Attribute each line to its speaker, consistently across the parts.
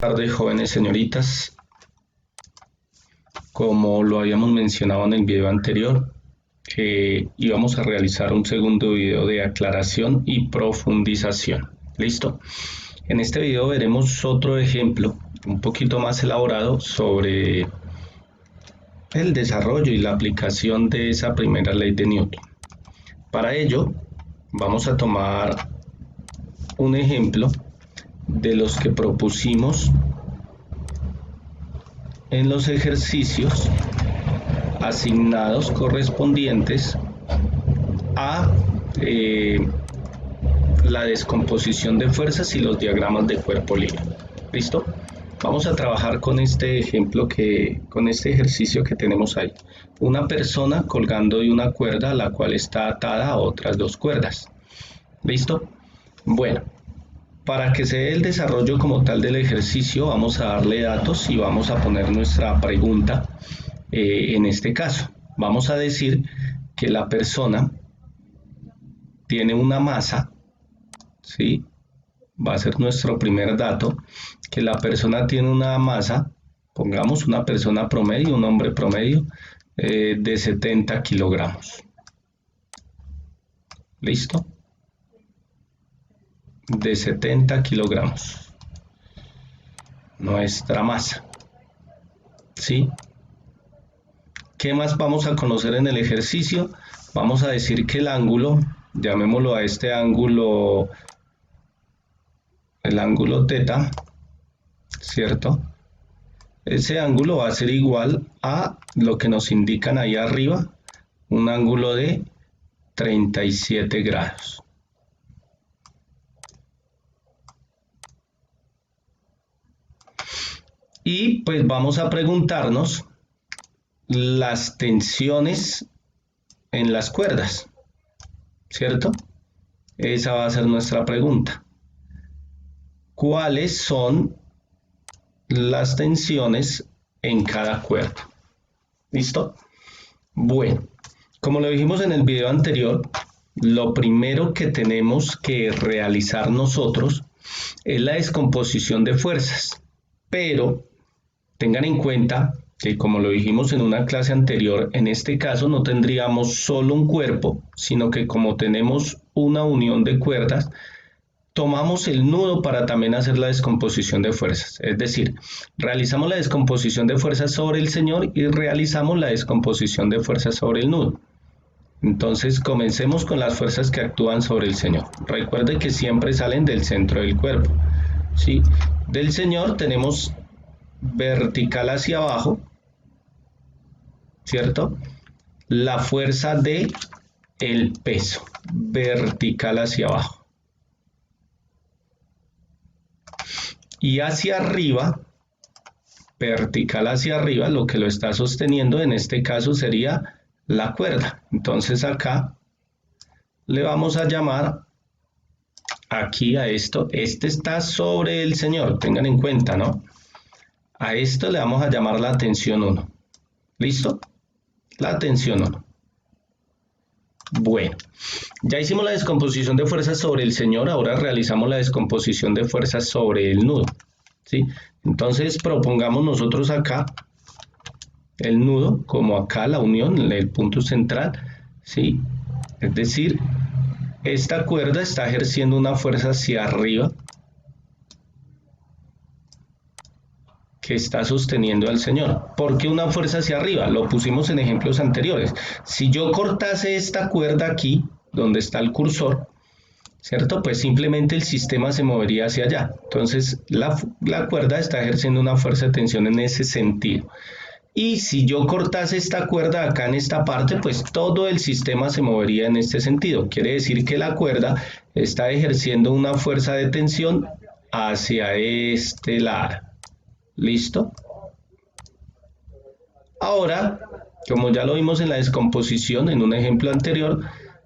Speaker 1: Buenas tardes, jóvenes señoritas. Como lo habíamos mencionado en el video anterior, íbamos a realizar un segundo video de aclaración y profundización. ¿Listo? En este video veremos otro ejemplo un poquito más elaborado sobre el desarrollo y la aplicación de esa primera ley de Newton. Para ello, vamos a tomar un ejemplo de los que propusimos en los ejercicios asignados correspondientes a la descomposición de fuerzas y los diagramas de cuerpo libre. ¿Listo? Vamos a trabajar con este ejemplo con este ejercicio que tenemos ahí. Una persona colgando de una cuerda a la cual está atada a otras dos cuerdas. ¿Listo? Bueno, para que se dé el desarrollo como tal del ejercicio, vamos a darle datos y vamos a poner nuestra pregunta. En este caso, vamos a decir que la persona tiene una masa, ¿sí? Va a ser nuestro primer dato, que la persona tiene una masa, pongamos una persona promedio, un hombre promedio, de 70 kilogramos. ¿Listo? De 70 kilogramos. Nuestra masa. ¿Sí? ¿Qué más vamos a conocer en el ejercicio? Vamos a decir que el ángulo, llamémoslo a este ángulo, el ángulo θ, ¿cierto? Ese ángulo va a ser igual a lo que nos indican ahí arriba, un ángulo de 37 grados. Y pues vamos a preguntarnos las tensiones en las cuerdas, ¿cierto? Esa va a ser nuestra pregunta. ¿Cuáles son las tensiones en cada cuerda? ¿Listo? Bueno, como lo dijimos en el video anterior, lo primero que tenemos que realizar nosotros es la descomposición de fuerzas, pero tengan en cuenta que, como lo dijimos en una clase anterior, en este caso no tendríamos solo un cuerpo, sino que como tenemos una unión de cuerdas, tomamos el nudo para también hacer la descomposición de fuerzas. Es decir, realizamos la descomposición de fuerzas sobre el señor y realizamos la descomposición de fuerzas sobre el nudo. Entonces, comencemos con las fuerzas que actúan sobre el señor. Recuerden que siempre salen del centro del cuerpo, ¿sí? Del señor tenemos vertical hacia abajo, ¿cierto? La fuerza de el peso, vertical hacia abajo. Y hacia arriba, vertical hacia arriba, lo que lo está sosteniendo en este caso sería la cuerda. Entonces acá le vamos a llamar aquí a esto, este está sobre el señor, tengan en cuenta, ¿no? A esto le vamos a llamar la tensión 1. ¿Listo? La tensión 1. Bueno, ya hicimos la descomposición de fuerzas sobre el señor, ahora realizamos la descomposición de fuerzas sobre el nudo, ¿sí? Entonces propongamos nosotros acá el nudo, como acá la unión, el punto central, ¿sí? Es decir, esta cuerda está ejerciendo una fuerza hacia arriba que está sosteniendo al señor. ¿Por qué una fuerza hacia arriba? Lo pusimos en ejemplos anteriores. Si yo cortase esta cuerda aquí, donde está el cursor, ¿cierto? Pues simplemente el sistema se movería hacia allá. Entonces la cuerda está ejerciendo una fuerza de tensión en ese sentido. Y si yo cortase esta cuerda acá en esta parte, pues todo el sistema se movería en este sentido. Quiere decir que la cuerda está ejerciendo una fuerza de tensión hacia este lado. ¿Listo? Ahora, como ya lo vimos en la descomposición, en un ejemplo anterior,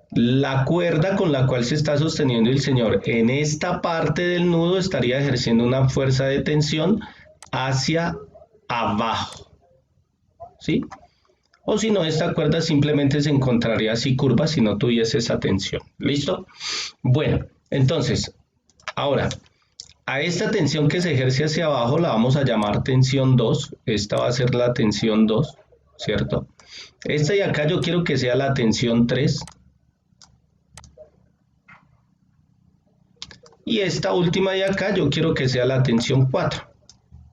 Speaker 1: la cuerda con la cual se está sosteniendo el señor en esta parte del nudo estaría ejerciendo una fuerza de tensión hacia abajo, ¿sí? O si no, esta cuerda simplemente se encontraría así curva si no tuviese esa tensión. ¿Listo? Bueno, entonces, ahora, A esta tensión que se ejerce hacia abajo la vamos a llamar tensión 2. Esta va a ser la tensión 2, ¿cierto? Esta de acá yo quiero que sea la tensión 3. Y esta última de acá yo quiero que sea la tensión 4.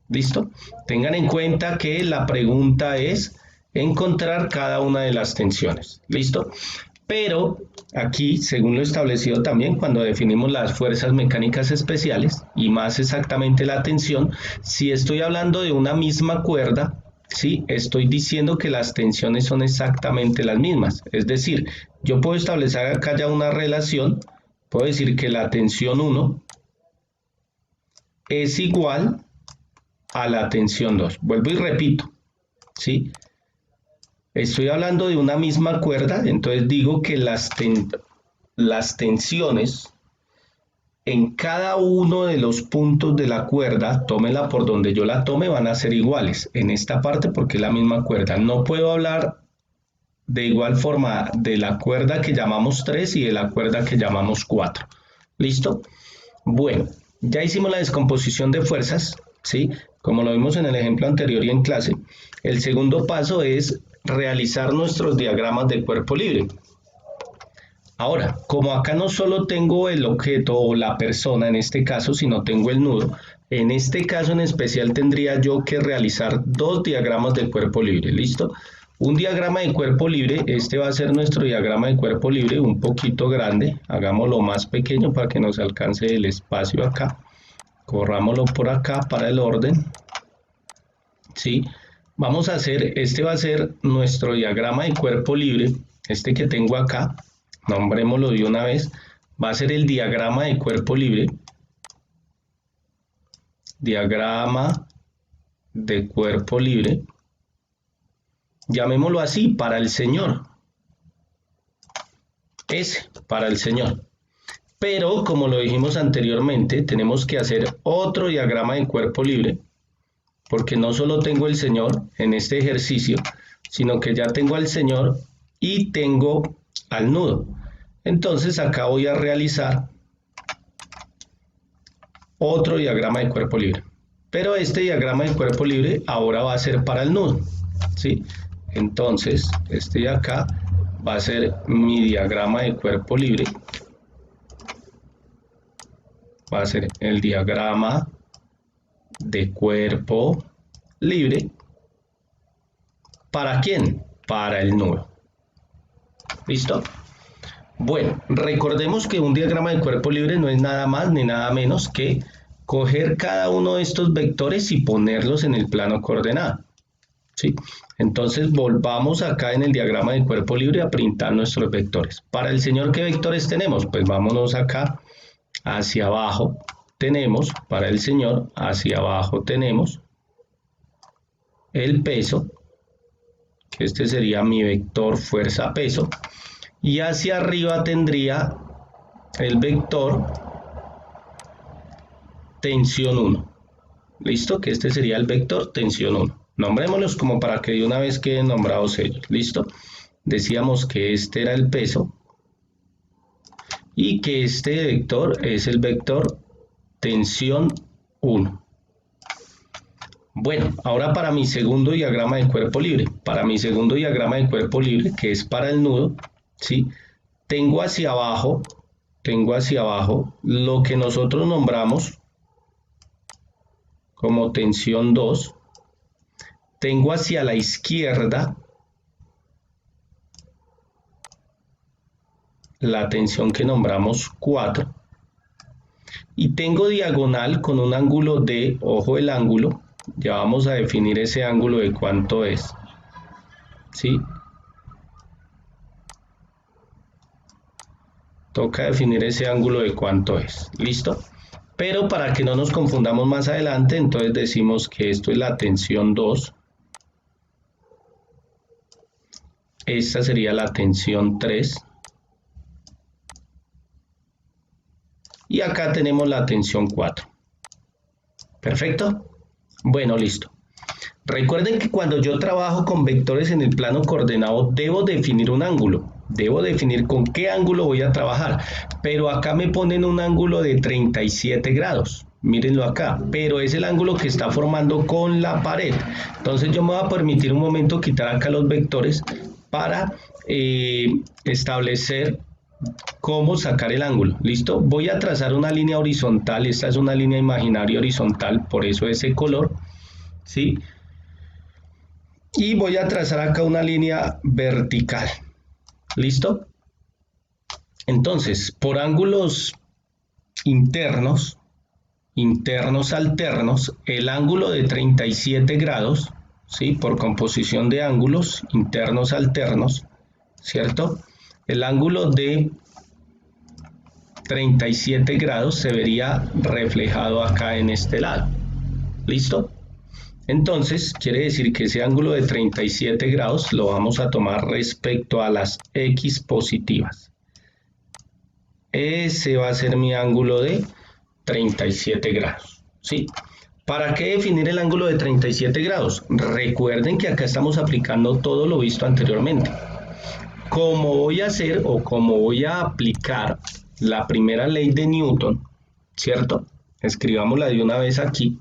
Speaker 1: ¿Listo? Tengan en cuenta que la pregunta es encontrar cada una de las tensiones. ¿Listo? Pero aquí, según lo establecido también cuando definimos las fuerzas mecánicas especiales, y más exactamente la tensión, si estoy hablando de una misma cuerda, ¿sí? Estoy diciendo que las tensiones son exactamente las mismas. Es decir, yo puedo establecer acá ya una relación, puedo decir que la tensión 1 es igual a la tensión 2. Vuelvo y repito, ¿sí? Estoy hablando de una misma cuerda, entonces digo que las tensiones en cada uno de los puntos de la cuerda, tómela por donde yo la tome, van a ser iguales en esta parte porque es la misma cuerda. No puedo hablar de igual forma de la cuerda que llamamos 3 y de la cuerda que llamamos 4. ¿Listo? Bueno, ya hicimos la descomposición de fuerzas, ¿sí? Como lo vimos en el ejemplo anterior y en clase. El segundo paso es realizar nuestros diagramas de cuerpo libre. Ahora, como acá no solo tengo el objeto o la persona en este caso, sino tengo el nudo, en este caso en especial tendría yo que realizar dos diagramas de cuerpo libre, ¿listo? Un diagrama de cuerpo libre, este va a ser nuestro diagrama de cuerpo libre, un poquito grande, hagámoslo más pequeño para que nos alcance el espacio acá, corrámoslo por acá para el orden, ¿sí? Vamos a hacer, este va a ser nuestro diagrama de cuerpo libre, este que tengo acá, nombrémoslo de una vez, va a ser el diagrama de cuerpo libre, diagrama de cuerpo libre, llamémoslo así, para el señor, S, para el señor. Pero, como lo dijimos anteriormente, tenemos que hacer otro diagrama de cuerpo libre, porque no solo tengo el señor en este ejercicio, sino que ya tengo al señor y tengo al nudo. Entonces acá voy a realizar otro diagrama de cuerpo libre. Pero este diagrama de cuerpo libre ahora va a ser para el nudo, ¿sí? Entonces, este de acá va a ser mi diagrama de cuerpo libre. Va a ser el diagrama de cuerpo libre. ¿Para quién? Para el nudo. ¿Listo? Bueno, recordemos que un diagrama de cuerpo libre no es nada más ni nada menos que coger cada uno de estos vectores y ponerlos en el plano coordenado, ¿sí? Entonces volvamos acá en el diagrama de cuerpo libre a printar nuestros vectores. Para el señor, ¿qué vectores tenemos? Pues vámonos acá, hacia abajo tenemos, para el señor, hacia abajo tenemos el peso, que este sería mi vector fuerza-peso, y hacia arriba tendría el vector tensión 1. ¿Listo? Que este sería el vector tensión 1. Nombrémoslos como para que de una vez queden nombrados ellos. ¿Listo? Decíamos que este era el peso y que este vector es el vector tensión 1. Bueno, ahora para mi segundo diagrama de cuerpo libre. Para mi segundo diagrama de cuerpo libre, que es para el nudo, ¿sí? Tengo hacia abajo lo que nosotros nombramos como tensión 2. Tengo hacia la izquierda la tensión que nombramos 4. Y tengo diagonal con un ángulo de, ojo el ángulo, ya vamos a definir ese ángulo de cuánto es, ¿sí? Toca definir ese ángulo de cuánto es, ¿listo? Pero para que no nos confundamos más adelante, entonces decimos que esto es la tensión 2. Esta sería la tensión 3. Y acá tenemos la tensión 4. ¿Perfecto? Bueno, listo. Recuerden que cuando yo trabajo con vectores en el plano coordenado, debo definir un ángulo. Debo definir con qué ángulo voy a trabajar. Pero acá me ponen un ángulo de 37 grados. mírenlo acá, pero es el ángulo que está formando con la pared. Entonces yo me voy a permitir un momento quitar acá los vectores para establecer cómo sacar el ángulo. ¿Listo? Voy a trazar una línea horizontal, esta es una línea imaginaria horizontal, por eso ese color, ¿sí? Y voy a trazar acá una línea vertical. ¿Listo? Entonces, por ángulos internos alternos, el ángulo de 37 grados, ¿sí? Por composición de ángulos internos alternos, ¿cierto? El ángulo de 37 grados se vería reflejado acá en este lado. ¿Listo? Entonces, quiere decir que ese ángulo de 37 grados lo vamos a tomar respecto a las X positivas. Ese va a ser mi ángulo de 37 grados, ¿sí? ¿Para qué definir el ángulo de 37 grados? Recuerden que acá estamos aplicando todo lo visto anteriormente. Como voy a hacer o como voy a aplicar la primera ley de Newton, ¿cierto? Escribámosla de una vez aquí.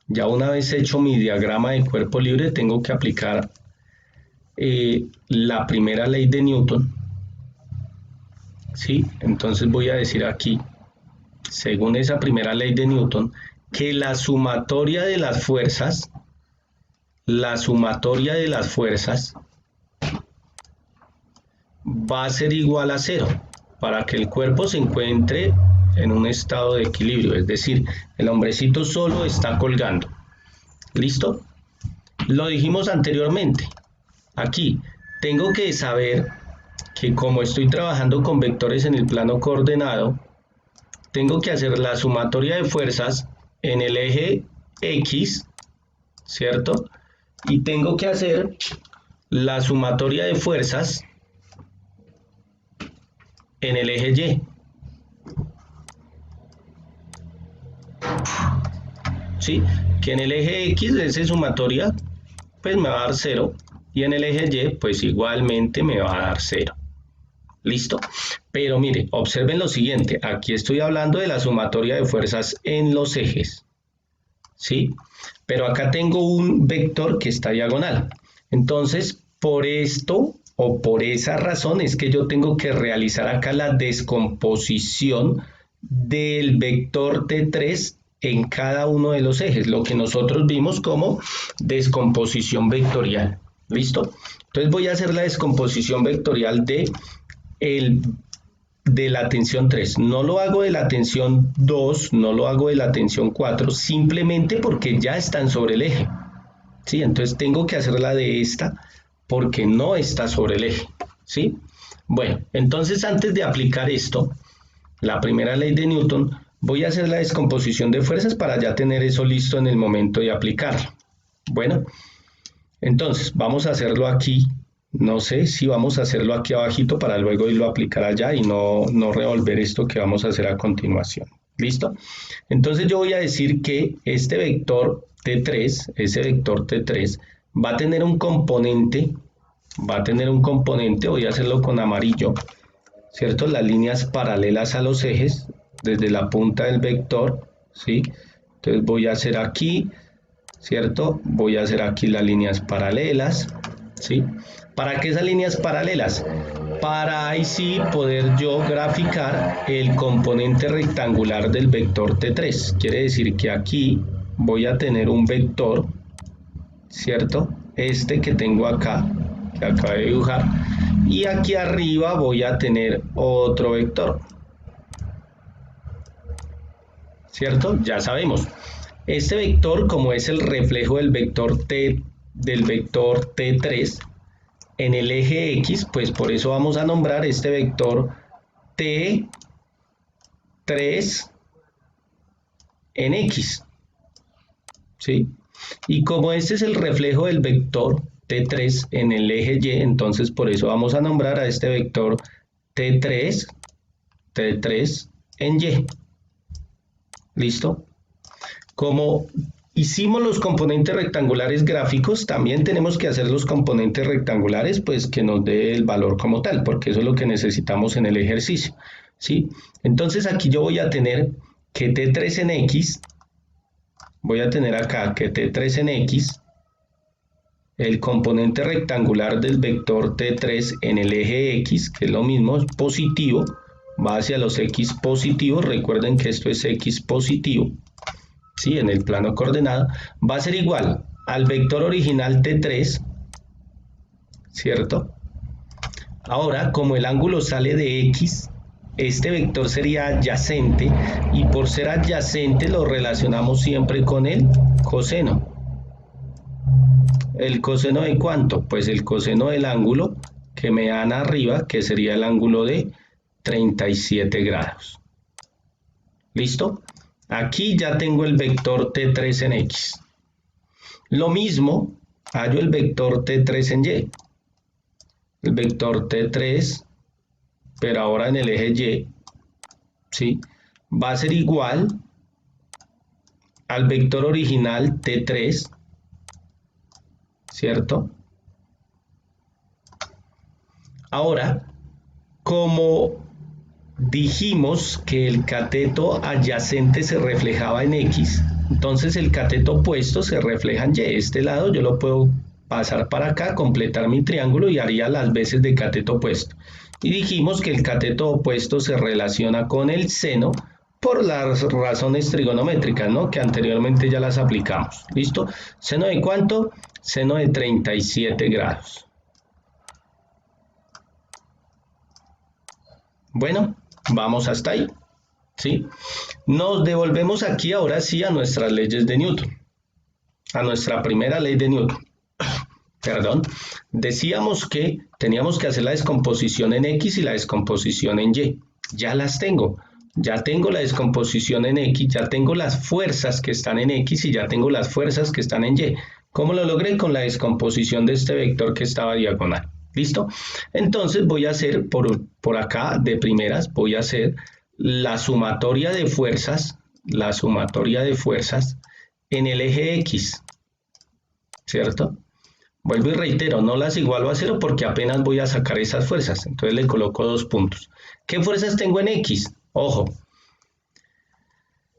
Speaker 1: Ya una vez hecho mi diagrama de cuerpo libre, tengo que aplicar la primera ley de Newton, ¿sí? Entonces voy a decir aquí, según esa primera ley de Newton, que la sumatoria de las fuerzas va a ser igual a 0 para que el cuerpo se encuentre en un estado de equilibrio, es decir, el hombrecito solo está colgando. ¿Listo? Lo dijimos anteriormente. Aquí tengo que saber que como estoy trabajando con vectores en el plano coordenado, tengo que hacer la sumatoria de fuerzas en el eje X, ¿cierto? Y tengo que hacer la sumatoria de fuerzas en el eje Y. ¿Sí? Que en el eje X esa sumatoria pues me va a dar 0 y en el eje Y pues igualmente me va a dar 0. ¿Listo? Pero mire, observen lo siguiente, aquí estoy hablando de la sumatoria de fuerzas en los ejes, ¿sí? Pero acá tengo un vector que está diagonal. Entonces, por esto o por esa razón es que yo tengo que realizar acá la descomposición del vector T3 en cada uno de los ejes, lo que nosotros vimos como descomposición vectorial. ¿Listo? Entonces voy a hacer la descomposición vectorial de la tensión 3. No lo hago de la tensión 2, no lo hago de la tensión 4, simplemente porque ya están sobre el eje. ¿Sí? Entonces tengo que hacerla de esta porque no está sobre el eje. ¿Sí? Bueno, entonces antes de aplicar esto, la primera ley de Newton, voy a hacer la descomposición de fuerzas para ya tener eso listo en el momento de aplicarlo. Bueno, entonces vamos a hacerlo aquí. No sé si vamos a hacerlo aquí abajito para luego irlo a aplicar allá y no revolver esto que vamos a hacer a continuación. ¿Listo? Entonces yo voy a decir que este vector T3, ese vector T3, va a tener un componente, voy a hacerlo con amarillo, ¿cierto? Las líneas paralelas a los ejes, desde la punta del vector, ¿sí? Entonces voy a hacer aquí, ¿cierto? Voy a hacer aquí las líneas paralelas, ¿sí? ¿Para qué esas líneas paralelas? Para ahí sí poder yo graficar el componente rectangular del vector T3. Quiere decir que aquí voy a tener un vector, ¿cierto? Este que tengo acá, que acabo de dibujar, y aquí arriba voy a tener otro vector, ¿cierto? Ya sabemos. Este vector, como es el reflejo del vector T3, en el eje X, pues por eso vamos a nombrar este vector T3 en X, ¿sí? Y como este es el reflejo del vector T3 en el eje Y, entonces por eso vamos a nombrar a este vector T3 en Y. ¿Listo? Como hicimos los componentes rectangulares gráficos, también tenemos que hacer los componentes rectangulares, pues que nos dé el valor como tal, porque eso es lo que necesitamos en el ejercicio, ¿sí? Entonces aquí yo voy a tener que T3 en X, voy a tener acá que T3 en X, el componente rectangular del vector T3 en el eje X, que es lo mismo, es positivo, va hacia los X positivos, recuerden que esto es X positivo, ¿sí? En el plano coordenado, va a ser igual al vector original T3, ¿cierto? Ahora, como el ángulo sale de X, este vector sería adyacente y por ser adyacente lo relacionamos siempre con el coseno. ¿El coseno de cuánto? Pues el coseno del ángulo que me dan arriba, que sería el ángulo de 37 grados. ¿Listo? Aquí ya tengo el vector T3 en X. Lo mismo, hallo el vector T3 en Y. El vector T3, pero ahora en el eje Y, ¿sí? Va a ser igual al vector original T3, ¿cierto? Ahora, como dijimos que el cateto adyacente se reflejaba en X, entonces el cateto opuesto se refleja en Y. Este lado yo lo puedo pasar para acá, completar mi triángulo y haría las veces de cateto opuesto. Y dijimos que el cateto opuesto se relaciona con el seno por las razones trigonométricas, ¿no? Que anteriormente ya las aplicamos. ¿Listo? ¿Seno de cuánto? Seno de 37 grados. Bueno, vamos hasta ahí, ¿sí? Nos devolvemos aquí ahora sí a nuestras leyes de Newton, a nuestra primera ley de Newton. Perdón, decíamos que teníamos que hacer la descomposición en X y la descomposición en Y. Ya las tengo. Ya tengo la descomposición en X, ya tengo las fuerzas que están en X y ya tengo las fuerzas que están en Y. ¿Cómo lo logré? Con la descomposición de este vector que estaba diagonal. ¿Listo? Entonces voy a hacer por acá de primeras, voy a hacer la sumatoria de fuerzas en el eje X, ¿cierto? Vuelvo y reitero, no las igualo a 0 porque apenas voy a sacar esas fuerzas, entonces le coloco 2 puntos. ¿Qué fuerzas tengo en X? Ojo,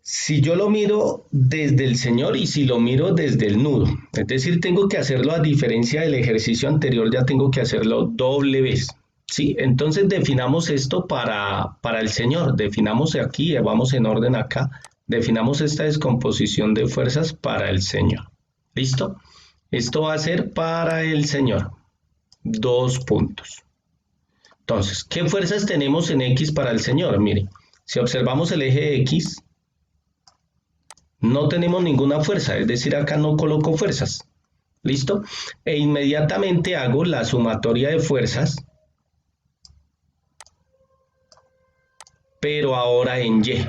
Speaker 1: si yo lo miro desde el señor y si lo miro desde el nudo, es decir, tengo que hacerlo a diferencia del ejercicio anterior, ya tengo que hacerlo doble vez, ¿sí? Entonces definamos esto para el señor, definamos aquí, vamos en orden acá, definamos esta descomposición de fuerzas para el señor, ¿listo? Esto va a ser para el señor, 2 puntos. Entonces, ¿qué fuerzas tenemos en X para el señor? Mire, si observamos el eje X, no tenemos ninguna fuerza, es decir, acá no coloco fuerzas, ¿listo? E inmediatamente hago la sumatoria de fuerzas, pero ahora en Y,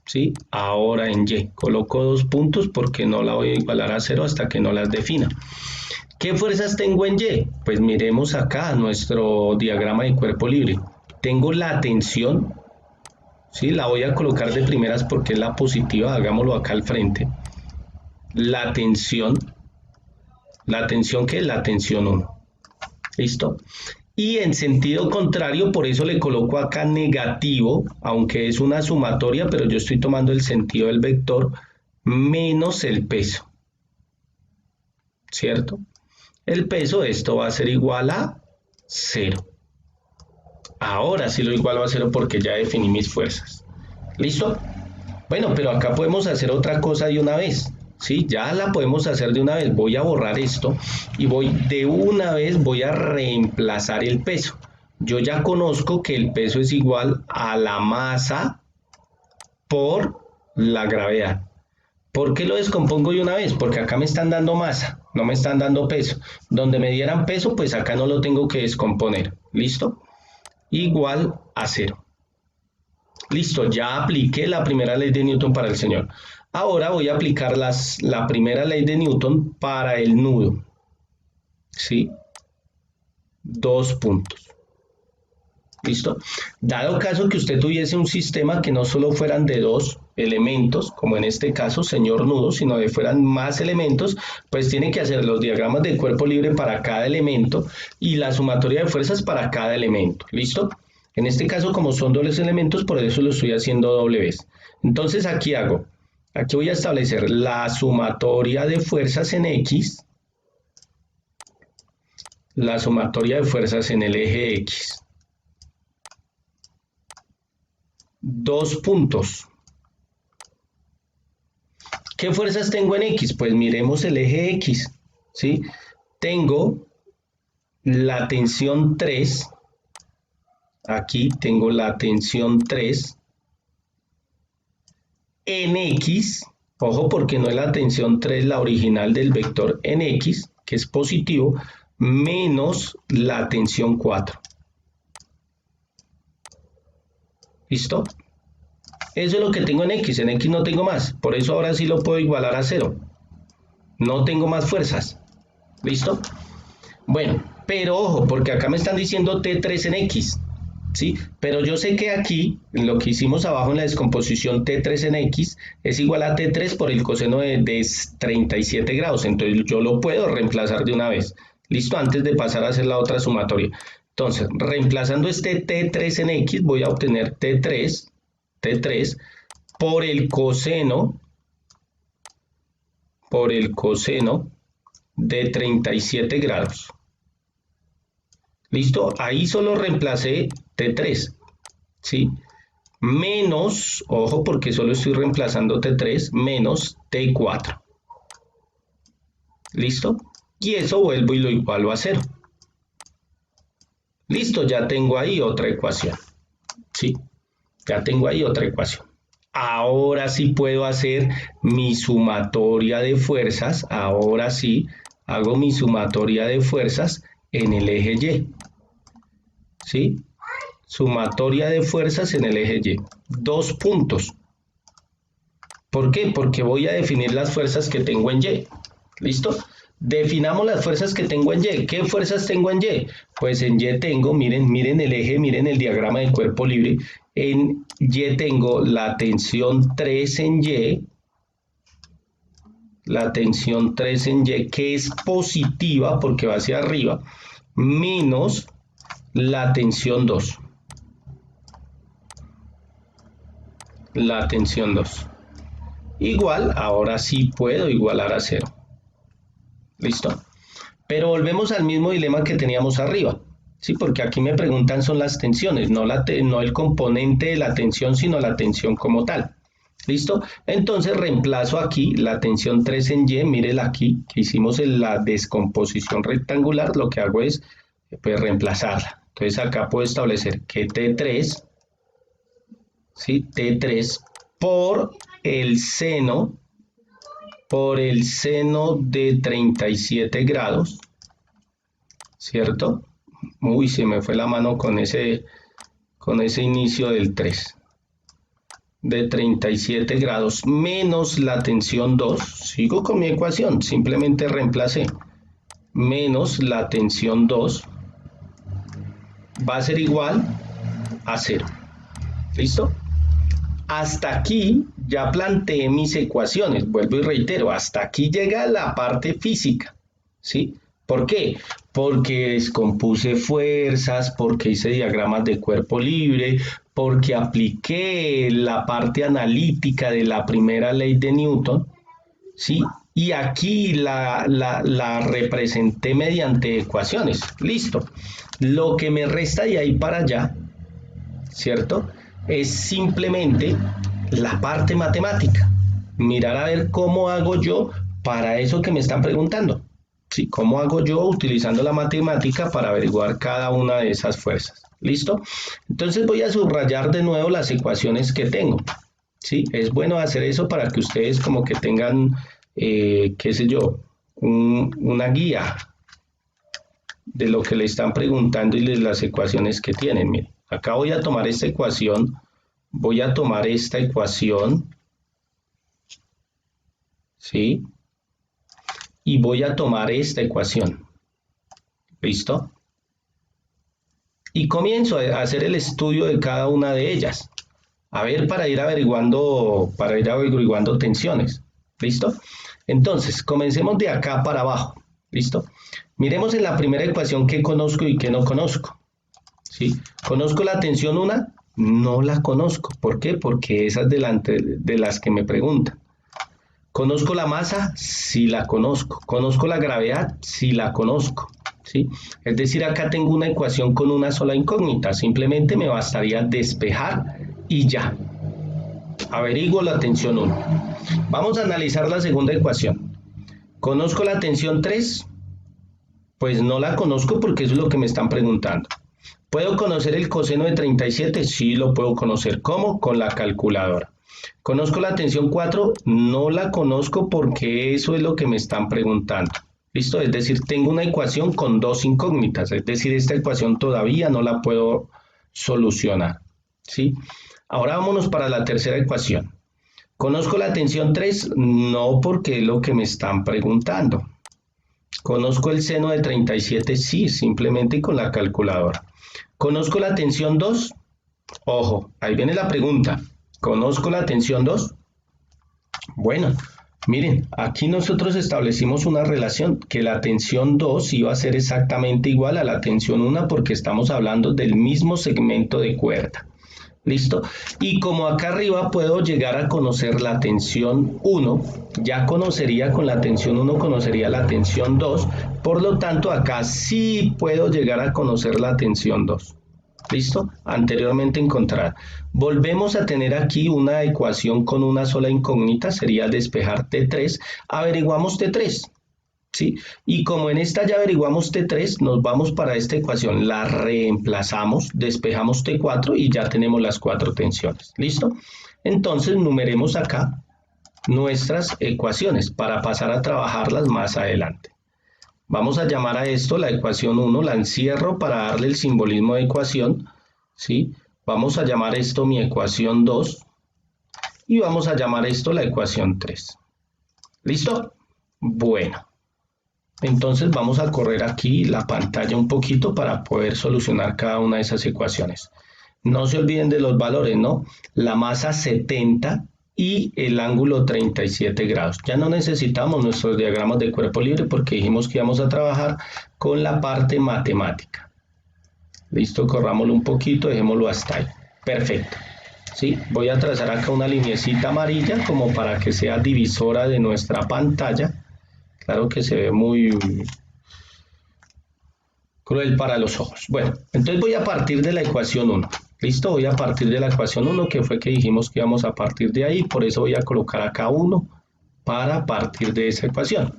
Speaker 1: ¿sí? Ahora en Y, coloco 2 puntos porque no la voy a igualar a 0 hasta que no las defina. ¿Qué fuerzas tengo en Y? Pues miremos acá nuestro diagrama de cuerpo libre. Tengo la tensión, ¿sí? La voy a colocar de primeras porque es la positiva, hagámoslo acá al frente. La tensión ¿qué es? La tensión 1. ¿Listo? Y en sentido contrario, por eso le coloco acá negativo, aunque es una sumatoria, pero yo estoy tomando el sentido del vector, menos el peso. ¿Cierto? El peso, esto va a ser igual a 0. Ahora sí lo igualo a 0 porque ya definí mis fuerzas. ¿Listo? Bueno, pero acá podemos hacer otra cosa de una vez. ¿Sí? Ya la podemos hacer de una vez. Voy a borrar esto y de una vez voy a reemplazar el peso. Yo ya conozco que el peso es igual a la masa por la gravedad. ¿Por qué lo descompongo de una vez? Porque acá me están dando masa, no me están dando peso. Donde me dieran peso, pues acá no lo tengo que descomponer. ¿Listo? Igual a 0. Listo, ya apliqué la primera ley de Newton para el señor. Ahora voy a aplicar la primera ley de Newton para el nudo. ¿Sí? 2 puntos. ¿Listo? Dado caso que usted tuviese un sistema que no solo fueran de 2 elementos, como en este caso, señor nudo, sino que fueran más elementos, pues tiene que hacer los diagramas de cuerpo libre para cada elemento y la sumatoria de fuerzas para cada elemento. ¿Listo? En este caso, como son dobles elementos, por eso lo estoy haciendo doble vez. Entonces, aquí voy a establecer la sumatoria de fuerzas en X, la sumatoria de fuerzas en el eje X. Dos puntos. ¿Qué fuerzas tengo en X? Pues miremos el eje X, ¿sí? Tengo la tensión 3, aquí tengo la tensión 3 en X, ojo porque no es la tensión 3 la original del vector en X, que es positivo, menos la tensión 4. ¿Listo? Eso es lo que tengo en X no tengo más, por eso ahora sí lo puedo igualar a 0. No tengo más fuerzas. ¿Listo? Bueno, pero ojo, porque acá me están diciendo T3 en X, ¿sí? Pero yo sé que aquí, en lo que hicimos abajo en la descomposición, T3 en X es igual a T3 por el coseno de 37 grados, entonces yo lo puedo reemplazar de una vez. ¿Listo? Antes de pasar a hacer la otra sumatoria. Entonces, reemplazando este T3 en X, voy a obtener T3 por el coseno de 37 grados. ¿Listo? Ahí solo reemplacé T3, ¿sí? Menos, ojo porque solo estoy reemplazando T3, menos T4. ¿Listo? Y eso vuelvo y lo igualo a 0. Listo, ya tengo ahí otra ecuación, ¿sí? Ya tengo ahí otra ecuación. Ahora sí puedo hacer mi sumatoria de fuerzas, ahora sí hago mi sumatoria de fuerzas en el eje Y, ¿sí? Sumatoria de fuerzas en el eje Y. Dos puntos. ¿Por qué? Porque voy a definir las fuerzas que tengo en Y. ¿Listo? Definamos las fuerzas que tengo en Y. ¿Qué fuerzas tengo en Y? Pues en Y tengo, miren el eje, miren el diagrama del cuerpo libre. En Y tengo la tensión 3 en Y, la tensión 3 en Y, que es positiva porque va hacia arriba, menos la tensión 2. La tensión 2. Igual, ahora sí puedo igualar a 0. ¿Listo? Pero volvemos al mismo dilema que teníamos arriba, ¿sí? Porque aquí me preguntan son las tensiones, no el componente de la tensión, sino la tensión como tal. ¿Listo? Entonces reemplazo aquí la tensión 3 en Y, mírela aquí, que hicimos en la descomposición rectangular, lo que hago es pues, reemplazarla. Entonces acá puedo establecer que T3, ¿sí? T3 por el seno de 37 grados, ¿cierto? Uy, se me fue la mano con ese inicio del 3. De 37 grados menos la tensión 2, sigo con mi ecuación, simplemente reemplacé, menos la tensión 2 va a ser igual a 0. ¿Listo? Hasta aquí ya planteé mis ecuaciones, vuelvo y reitero, hasta aquí llega la parte física, ¿sí? ¿Por qué? Porque descompuse fuerzas, porque hice diagramas de cuerpo libre, porque apliqué la parte analítica de la primera ley de Newton, ¿sí? Y aquí la representé mediante ecuaciones, listo. Lo que me resta de ahí para allá, ¿cierto? Es simplemente la parte matemática. Mirar a ver cómo hago yo para eso que me están preguntando. ¿Sí? ¿Cómo hago yo utilizando la matemática para averiguar cada una de esas fuerzas? ¿Listo? Entonces voy a subrayar de nuevo las ecuaciones que tengo. ¿Sí? Es bueno hacer eso para que ustedes como que tengan, qué sé yo, una guía de lo que le están preguntando y de las ecuaciones que tienen. Miren, acá voy a tomar esta ecuación, ¿sí? Y voy a tomar esta ecuación, ¿listo? Y comienzo a hacer el estudio de cada una de ellas, a ver, para ir averiguando tensiones, ¿listo? Entonces, comencemos de acá para abajo, ¿listo? Miremos en la primera ecuación qué conozco y qué no conozco, ¿sí? ¿Conozco la tensión 1? No la conozco. ¿Por qué? Porque esa es de las que me preguntan. ¿Conozco la masa? Sí la conozco. ¿Conozco la gravedad? Sí la conozco. ¿Sí? Es decir, acá tengo una ecuación con una sola incógnita. Simplemente me bastaría despejar y ya. Averiguo la tensión 1. Vamos a analizar la segunda ecuación. ¿Conozco la tensión 3? Pues no la conozco porque eso es lo que me están preguntando. ¿Puedo conocer el coseno de 37? Sí lo puedo conocer. ¿Cómo? Con la calculadora. ¿Conozco la tensión 4? No la conozco porque eso es lo que me están preguntando. ¿Listo? Es decir, tengo una ecuación con dos incógnitas. Es decir, esta ecuación todavía no la puedo solucionar. ¿Sí? Ahora vámonos para la tercera ecuación. ¿Conozco la tensión 3? No, porque es lo que me están preguntando. ¿Conozco el seno de 37? Sí, simplemente con la calculadora. ¿Conozco la tensión 2? Ojo, ahí viene la pregunta. ¿Conozco la tensión 2? Bueno, miren, aquí nosotros establecimos una relación que la tensión 2 iba a ser exactamente igual a la tensión 1 porque estamos hablando del mismo segmento de cuerda. ¿Listo? Y como acá arriba puedo llegar a conocer la tensión 1, ya conocería con la tensión 1, conocería la tensión 2, por lo tanto acá sí puedo llegar a conocer la tensión 2. ¿Listo? Anteriormente encontrada. Volvemos a tener aquí una ecuación con una sola incógnita, sería despejar T3, averiguamos T3. ¿Sí? Y como en esta ya averiguamos T3, nos vamos para esta ecuación, la reemplazamos, despejamos T4 y ya tenemos las cuatro tensiones. ¿Listo? Entonces numeremos acá nuestras ecuaciones para pasar a trabajarlas más adelante. Vamos a llamar a esto la ecuación 1, la encierro para darle el simbolismo de ecuación. ¿Sí? Vamos a llamar esto mi ecuación 2 y vamos a llamar esto la ecuación 3. ¿Listo? Bueno. Entonces vamos a correr aquí la pantalla un poquito para poder solucionar cada una de esas ecuaciones. No se olviden de los valores, ¿no? La masa 70 y el ángulo 37 grados. Ya no necesitamos nuestros diagramas de cuerpo libre porque dijimos que íbamos a trabajar con la parte matemática. Listo, corrámoslo un poquito, dejémoslo hasta ahí. Perfecto. ¿Sí? Voy a trazar acá una lineecita amarilla como para que sea divisora de nuestra pantalla. Claro que se ve muy cruel para los ojos. Bueno, entonces voy a partir de la ecuación 1. ¿Listo? Voy a partir de la ecuación 1, que fue que dijimos que íbamos a partir de ahí. Por eso voy a colocar acá 1 para partir de esa ecuación.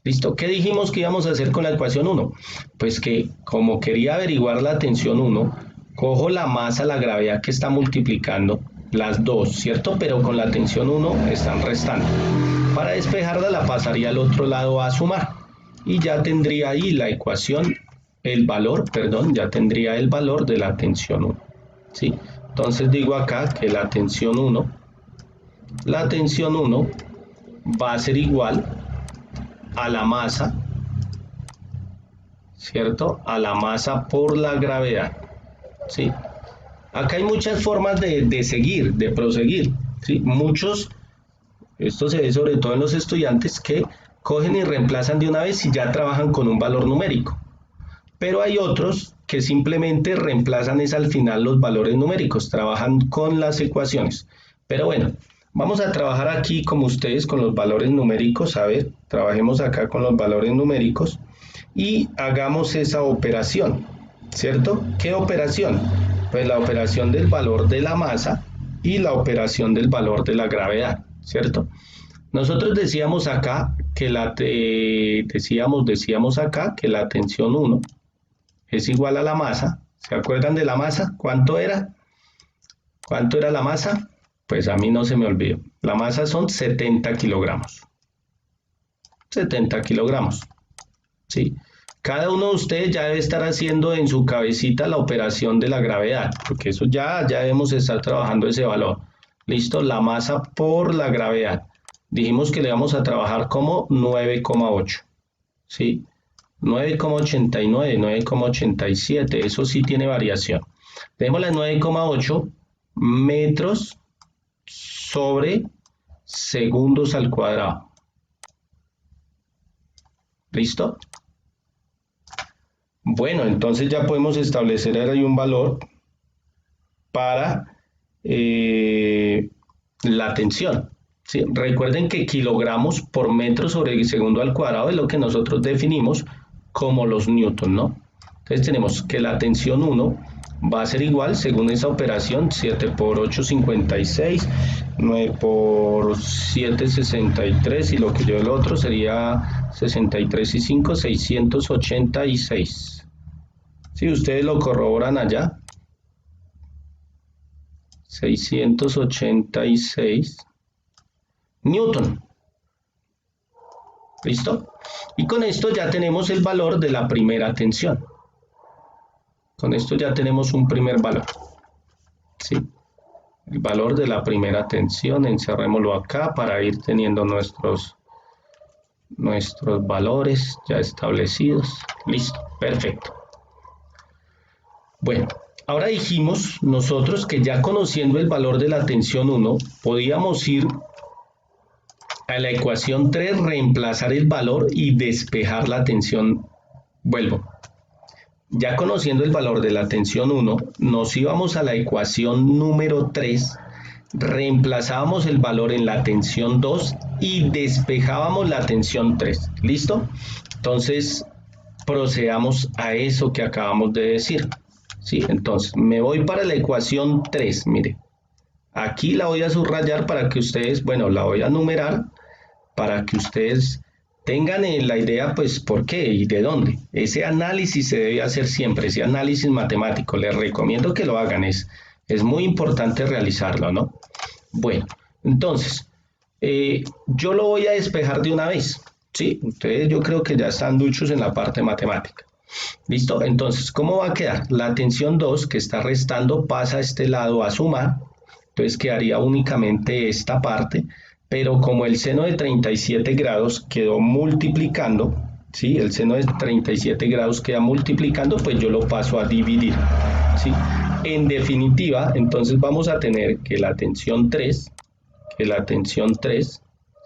Speaker 1: ¿Listo? ¿Qué dijimos que íbamos a hacer con la ecuación 1? Pues que como quería averiguar la tensión 1, cojo la masa, la gravedad que está multiplicando, las dos, ¿cierto? Pero con la tensión 1 están restando. Para despejarla la pasaría al otro lado a sumar. Y ya tendría ahí la ecuación, ya tendría el valor de la tensión 1. ¿Sí? Entonces digo acá que la tensión 1 va a ser igual a la masa, ¿cierto? A la masa por la gravedad, ¿sí? Acá hay muchas formas de proseguir, ¿sí? Esto se ve sobre todo en los estudiantes que cogen y reemplazan de una vez y ya trabajan con un valor numérico. Pero hay otros que simplemente reemplazan es al final los valores numéricos, trabajan con las ecuaciones. Pero bueno, vamos a trabajar aquí como ustedes con los valores numéricos. A ver, trabajemos acá con los valores numéricos y hagamos esa operación, ¿cierto? ¿Qué operación? Pues la operación del valor de la masa y la operación del valor de la gravedad, ¿cierto? Nosotros decíamos acá que decíamos acá que la tensión 1 es igual a la masa. ¿Se acuerdan de la masa? ¿Cuánto era? ¿Cuánto era la masa? Pues a mí no se me olvidó. La masa son 70 kilogramos. 70 kilogramos. ¿Sí? Cada uno de ustedes ya debe estar haciendo en su cabecita la operación de la gravedad, porque eso ya debemos estar trabajando ese valor. ¿Listo? La masa por la gravedad. Dijimos que le vamos a trabajar como 9,8. ¿Sí? 9,89, 9,87, eso sí tiene variación. Démosle 9,8 metros sobre segundos al cuadrado. ¿Listo? Bueno, entonces ya podemos establecer ahí un valor para la tensión. ¿Sí? Recuerden que kilogramos por metro sobre segundo al cuadrado es lo que nosotros definimos como los newton, ¿no? Entonces tenemos que la tensión 1 va a ser igual, según esa operación, 7 por 8, 56, 9 por 7, 63, y lo que yo el otro sería 63 y 5, 686. Si ustedes lo corroboran allá, 686 newton. ¿Listo? Y con esto ya tenemos el valor de la primera tensión. Con esto ya tenemos un primer valor. ¿Sí? El valor de la primera tensión, encerrémoslo acá para ir teniendo nuestros valores ya establecidos. Listo, perfecto. Bueno, ahora dijimos nosotros que ya conociendo el valor de la tensión 1, podíamos ir a la ecuación 3, reemplazar el valor y despejar la tensión. Vuelvo. Ya conociendo el valor de la tensión 1, nos íbamos a la ecuación número 3, reemplazábamos el valor en la tensión 2 y despejábamos la tensión 3. ¿Listo? Entonces, procedamos a eso que acabamos de decir. ¿Sí? Entonces, me voy para la ecuación 3, mire. Aquí la voy a subrayar para que ustedes, bueno, la voy a numerar para que ustedes tengan la idea, pues, por qué y de dónde. Ese análisis se debe hacer siempre, ese análisis matemático. Les recomiendo que lo hagan, es muy importante realizarlo, ¿no? Bueno, entonces, yo lo voy a despejar de una vez, ¿sí? Ustedes yo creo que ya están duchos en la parte matemática. ¿Listo? Entonces, ¿cómo va a quedar? La tensión 2 que está restando pasa a este lado a sumar, entonces quedaría únicamente esta parte, pero como el seno de 37 grados quedó multiplicando, ¿sí? El seno de 37 grados queda multiplicando, pues yo lo paso a dividir, ¿sí? En definitiva, entonces vamos a tener que la tensión 3,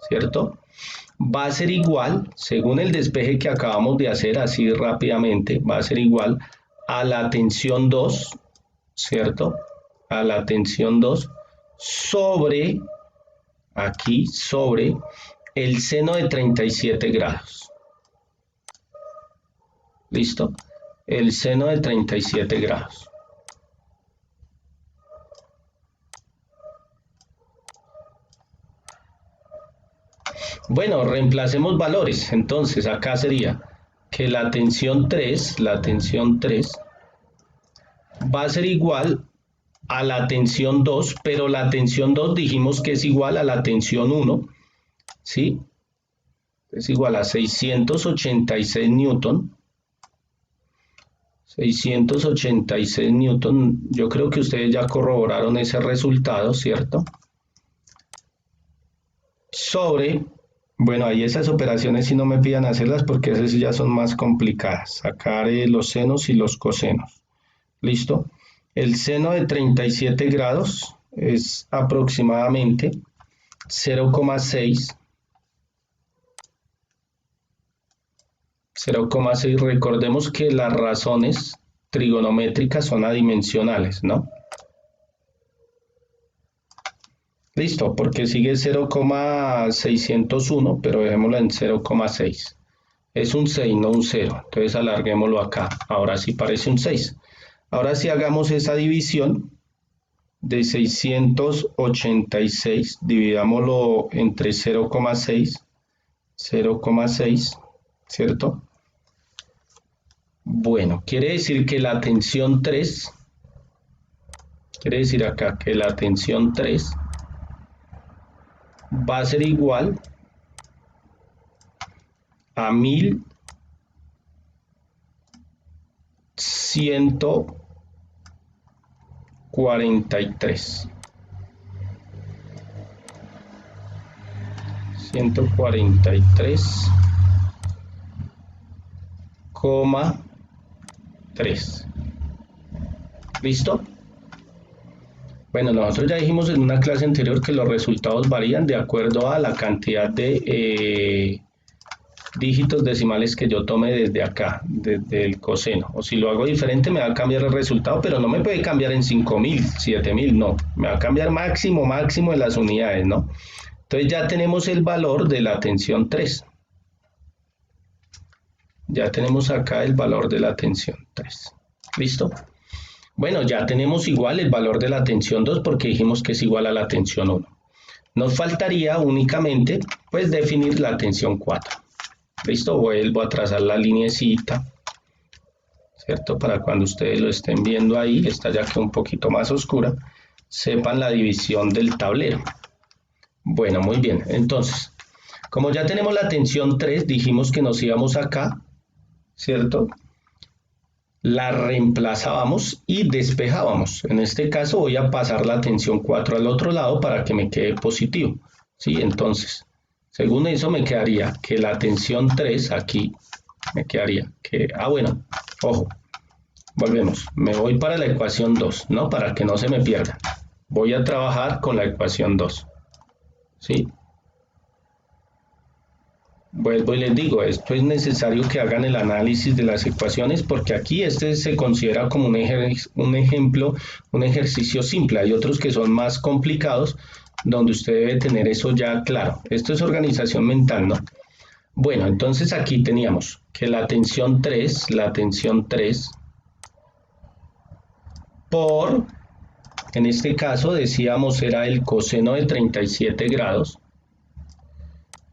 Speaker 1: ¿cierto? Va a ser igual, según el despeje que acabamos de hacer así rápidamente, va a ser igual a la tensión 2, ¿cierto? A la tensión 2 sobre, aquí, sobre el seno de 37 grados. ¿Listo? El seno de 37 grados. Bueno, reemplacemos valores. Entonces, acá sería que la tensión 3 va a ser igual a la tensión 2, pero la tensión 2 dijimos que es igual a la tensión 1, ¿sí? Es igual a 686 newton. 686 newton, yo creo que ustedes ya corroboraron ese resultado, ¿cierto? Sobre, bueno, ahí esas operaciones sí no me pidan hacerlas porque esas ya son más complicadas, sacar los senos y los cosenos. ¿Listo? El seno de 37 grados es aproximadamente 0,6. 0,6, recordemos que las razones trigonométricas son adimensionales, ¿no? Listo, porque sigue 0,601, pero dejémoslo en 0,6. Es un 6, no un 0, entonces alarguémoslo acá. Ahora sí parece un 6. Ahora sí hagamos esa división de 686, dividámoslo entre 0,6, 0,6, ¿cierto? Bueno, quiere decir que la tensión 3, quiere decir acá que la tensión 3 va a ser igual a 1143. 143,3. ¿Listo? Bueno, nosotros ya dijimos en una clase anterior que los resultados varían de acuerdo a la cantidad de dígitos decimales que yo tome desde acá, desde el coseno. O si lo hago diferente me va a cambiar el resultado, pero no me puede cambiar en 5000, 7000, no. Me va a cambiar máximo, máximo en las unidades, ¿no? Entonces ya tenemos el valor de la tensión 3. Ya tenemos acá el valor de la tensión 3. ¿Listo? Bueno, ya tenemos igual el valor de la tensión 2 porque dijimos que es igual a la tensión 1. Nos faltaría únicamente pues definir la tensión 4. ¿Listo? Vuelvo a trazar la lineecita, ¿cierto? Para cuando ustedes lo estén viendo ahí, está ya que un poquito más oscura, sepan la división del tablero. Bueno, muy bien. Entonces, como ya tenemos la tensión 3, dijimos que nos íbamos acá, ¿cierto? La reemplazábamos y despejábamos. En este caso voy a pasar la tensión 4 al otro lado para que me quede positivo, ¿sí? Entonces, según eso me quedaría que la tensión 3 aquí, me quedaría que, bueno, ojo, volvemos, me voy para la ecuación 2, ¿no? Para que no se me pierda. Voy a trabajar con la ecuación 2, ¿sí? Vuelvo y les digo, esto es necesario que hagan el análisis de las ecuaciones porque aquí este se considera como un ejemplo, un ejercicio simple. Hay otros que son más complicados donde usted debe tener eso ya claro. Esto es organización mental, ¿no? Bueno, entonces aquí teníamos que la tensión 3 por, en este caso decíamos era el coseno de 37 grados,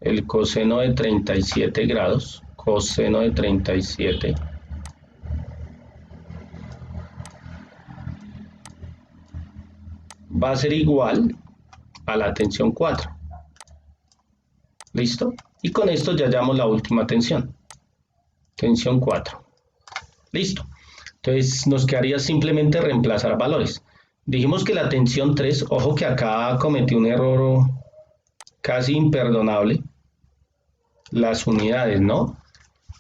Speaker 1: el coseno de 37 grados, coseno de 37, va a ser igual a la tensión 4. ¿Listo? Y con esto ya hallamos la última tensión. Tensión 4. Listo. Entonces nos quedaría simplemente reemplazar valores. Dijimos que la tensión 3, ojo que acá cometí un error casi imperdonable. Las unidades, ¿no?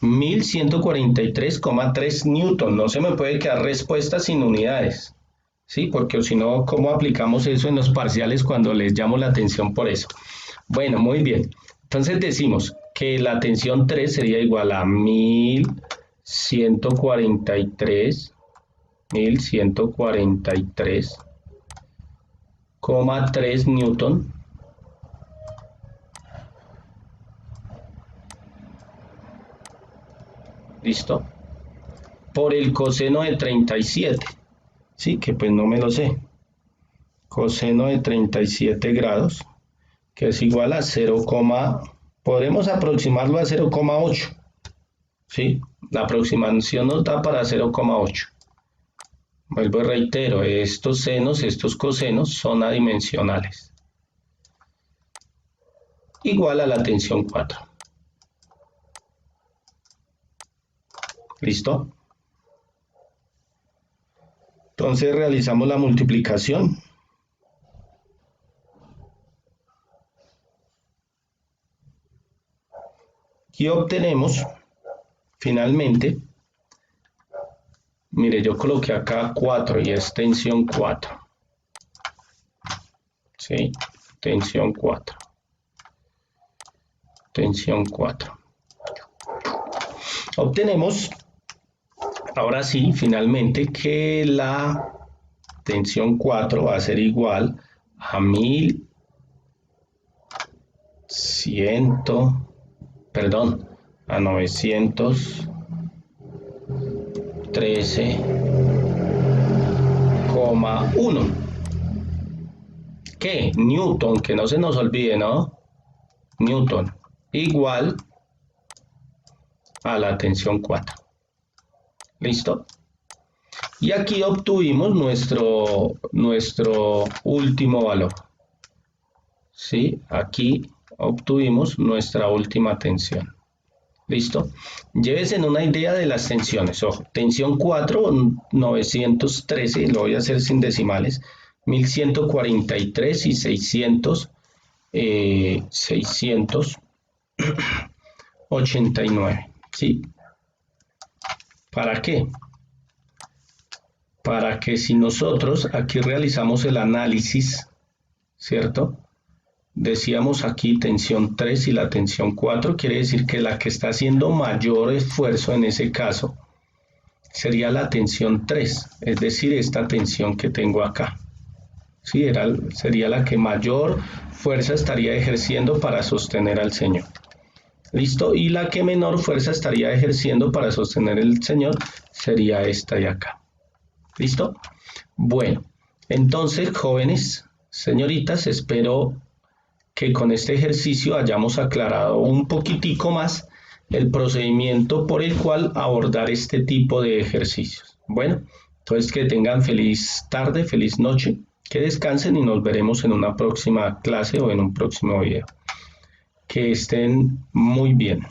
Speaker 1: 1143,3 newton. No se me puede quedar respuesta sin unidades. ¿Sí? Porque si no, ¿cómo aplicamos eso en los parciales cuando les llamo la atención por eso? Bueno, muy bien. Entonces decimos que la tensión 3 sería igual a 1143,3 newton ¿listo? Por el coseno de 37, sí, que pues no me lo sé. Coseno de 37 grados, que es igual a 0, podemos aproximarlo a 0,8, ¿sí? La aproximación nos da para 0,8. Vuelvo y reitero, estos senos, estos cosenos son adimensionales. Igual a la tensión 4. ¿Listo? Entonces realizamos la multiplicación. Y obtenemos, finalmente, mire, yo coloqué acá 4 y es tensión 4. ¿Sí? Tensión 4. Tensión 4. Obtenemos, ahora sí, finalmente, que la tensión 4 va a ser igual a 913,1. ¿Qué? Newton, que no se nos olvide, ¿no? Newton, igual a la tensión 4. ¿Listo? Y aquí obtuvimos nuestro último valor. ¿Sí? Aquí obtuvimos nuestra última tensión. ¿Listo? Llévese en una idea de las tensiones. Ojo, tensión 4, 913, lo voy a hacer sin decimales, 1143 y 689. ¿Sí? ¿Para qué? Para que si nosotros aquí realizamos el análisis, ¿cierto? decíamos aquí tensión 3 y la tensión 4, quiere decir que la que está haciendo mayor esfuerzo en ese caso sería la tensión 3, es decir, esta tensión que tengo acá. Sí, sería la que mayor fuerza estaría ejerciendo para sostener al Señor. ¿Listo? Y la que menor fuerza estaría ejerciendo para sostener al Señor sería esta de acá. ¿Listo? Bueno, entonces, jóvenes, señoritas, espero que con este ejercicio hayamos aclarado un poquitico más el procedimiento por el cual abordar este tipo de ejercicios. Bueno, entonces que tengan feliz tarde, feliz noche, que descansen y nos veremos en una próxima clase o en un próximo video. Que estén muy bien.